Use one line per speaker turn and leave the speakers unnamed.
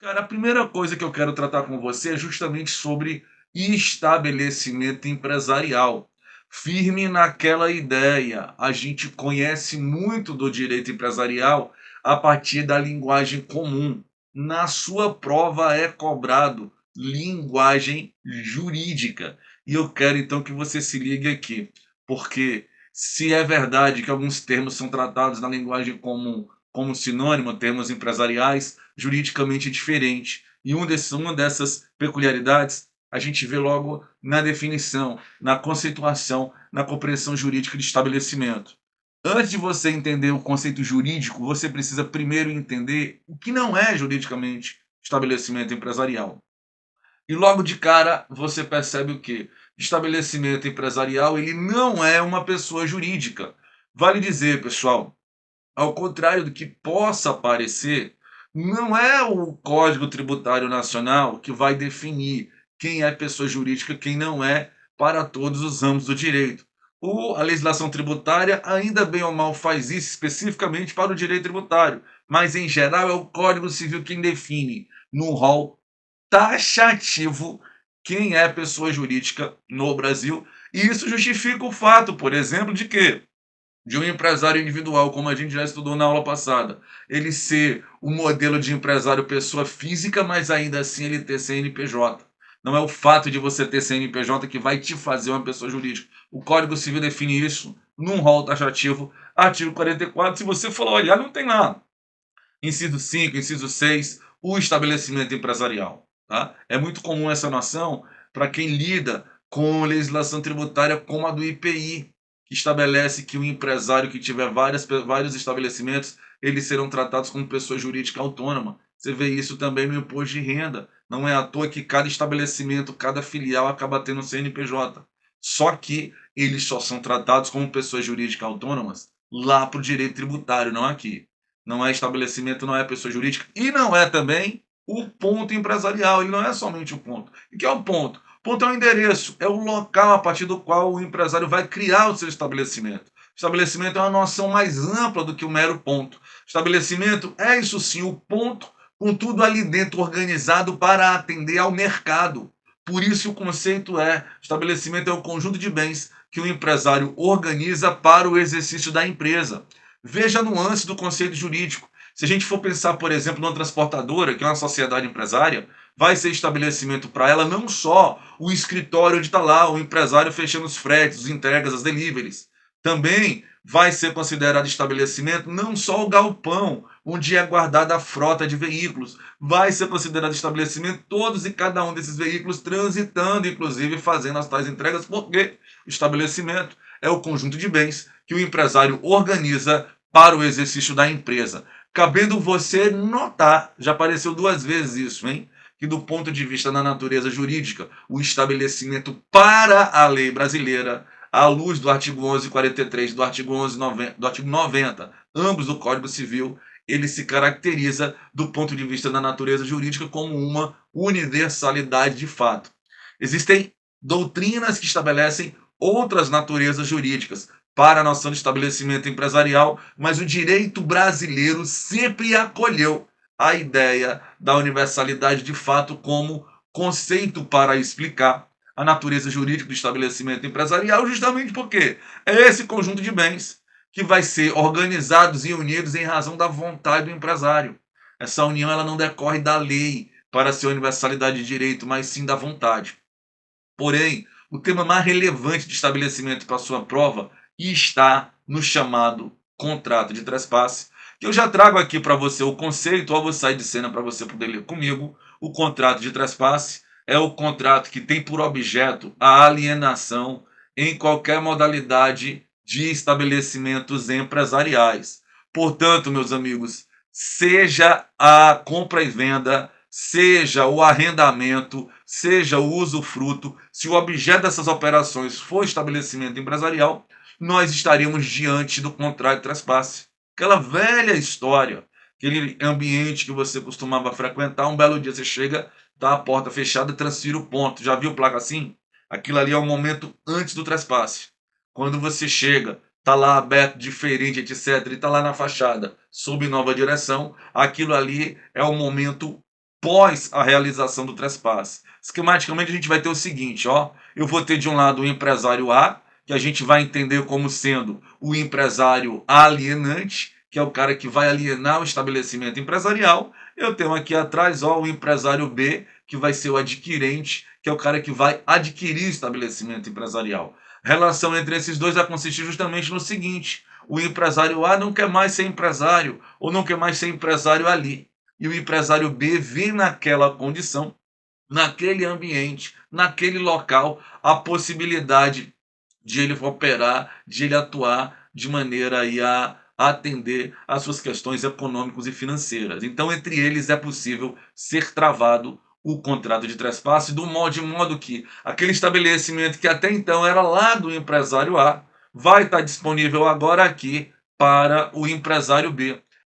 Cara, a primeira coisa que eu quero tratar com você é justamente sobre estabelecimento empresarial. Firme naquela ideia. A gente conhece muito do direito empresarial a partir da linguagem comum. Na sua prova é cobrado linguagem jurídica. E eu quero então que você se ligue aqui, porque se é verdade que alguns termos são tratados na linguagem comum como sinônimo, termos empresariais, juridicamente diferente. E uma dessas peculiaridades a gente vê logo na definição, na conceituação, na compreensão jurídica de estabelecimento. Antes de você entender o conceito jurídico, você precisa primeiro entender o que não é juridicamente estabelecimento empresarial. E logo de cara você percebe o que? Estabelecimento empresarial ele não é uma pessoa jurídica. Vale dizer, pessoal, ao contrário do que possa parecer, não é o Código Tributário Nacional que vai definir quem é pessoa jurídica e quem não é para todos os ramos do direito. A legislação tributária, ainda bem ou mal, faz isso especificamente para o direito tributário, mas em geral é o Código Civil quem define, no rol taxativo, quem é pessoa jurídica no Brasil. E isso justifica o fato, por exemplo, de um empresário individual, como a gente já estudou na aula passada, ele ser o modelo de empresário pessoa física, mas ainda assim ele ter CNPJ. Não é o fato de você ter CNPJ que vai te fazer uma pessoa jurídica. O Código Civil define isso num rol taxativo, artigo 44. Se você for olhar, não tem lá. Inciso 5, inciso 6, o estabelecimento empresarial. Tá? É muito comum essa noção para quem lida com legislação tributária como a do IPI, que estabelece que o empresário que tiver vários estabelecimentos, eles serão tratados como pessoa jurídica autônoma. Você vê isso também no imposto de renda. Não é à toa que cada estabelecimento, cada filial acaba tendo CNPJ. Só que eles só são tratados como pessoas jurídicas autônomas lá para o direito tributário, não aqui. Não é estabelecimento, não é pessoa jurídica e não é também o ponto empresarial. Ele não é somente o ponto. E que é o ponto? O ponto é o endereço, é o local a partir do qual o empresário vai criar o seu estabelecimento. O estabelecimento é uma noção mais ampla do que o mero ponto. Estabelecimento é isso sim, o ponto com tudo ali dentro organizado para atender ao mercado. Por isso o conceito é: estabelecimento é o conjunto de bens que o empresário organiza para o exercício da empresa. Veja a nuance do conceito jurídico. Se a gente for pensar, por exemplo, numa transportadora, que é uma sociedade empresária, vai ser estabelecimento para ela não só o escritório onde está lá o empresário fechando os fretes, as entregas, as deliveries. Também vai ser considerado estabelecimento não só o galpão, onde é guardada a frota de veículos. Vai ser considerado estabelecimento todos e cada um desses veículos transitando, inclusive fazendo as tais entregas, porque o estabelecimento é o conjunto de bens que o empresário organiza para o exercício da empresa. Cabendo você notar, já apareceu duas vezes isso, hein? Que do ponto de vista da natureza jurídica, o estabelecimento para a lei brasileira, à luz do artigo 1143, do artigo 1190, do artigo 90, ambos do Código Civil, ele se caracteriza do ponto de vista da natureza jurídica como uma universalidade de fato. Existem doutrinas que estabelecem outras naturezas jurídicas para a noção de estabelecimento empresarial, mas o direito brasileiro sempre acolheu a ideia da universalidade de fato como conceito para explicar a natureza jurídica do estabelecimento empresarial, justamente porque é esse conjunto de bens que vai ser organizados e unidos em razão da vontade do empresário. Essa união ela não decorre da lei para ser universalidade de direito, mas sim da vontade. Porém, o tema mais relevante de estabelecimento para sua prova está no chamado contrato de trespasse, que eu já trago aqui para você o conceito, ou vou sair de cena para você poder ler comigo. O contrato de trespasse é o contrato que tem por objeto a alienação em qualquer modalidade de estabelecimentos empresariais. Portanto, meus amigos, seja a compra e venda, seja o arrendamento, seja o usufruto, se o objeto dessas operações for estabelecimento empresarial, nós estaríamos diante do contrato de trespasse. Aquela velha história, aquele ambiente que você costumava frequentar, um belo dia você chega, tá a porta fechada, transfira o ponto. Já viu placa assim? Aquilo ali é o momento antes do trespasse. Quando você chega, tá lá aberto, diferente, etc, e tá lá na fachada, sob nova direção, aquilo ali é o momento pós a realização do trespasse. Esquematicamente a gente vai ter o seguinte, ó, eu vou ter de um lado o empresário A, que a gente vai entender como sendo o empresário alienante, que é o cara que vai alienar o estabelecimento empresarial. Eu tenho aqui atrás, ó, o empresário B, que vai ser o adquirente, que é o cara que vai adquirir o estabelecimento empresarial. A relação entre esses dois vai consistir justamente no seguinte: o empresário A não quer mais ser empresário, ou não quer mais ser empresário ali. E o empresário B vê naquela condição, naquele ambiente, naquele local, a possibilidade de ele operar, de ele atuar de maneira aí a atender às suas questões econômicas e financeiras. Então, entre eles é possível ser travado o contrato de trespasse de modo que aquele estabelecimento que até então era lá do empresário A vai estar disponível agora aqui para o empresário B.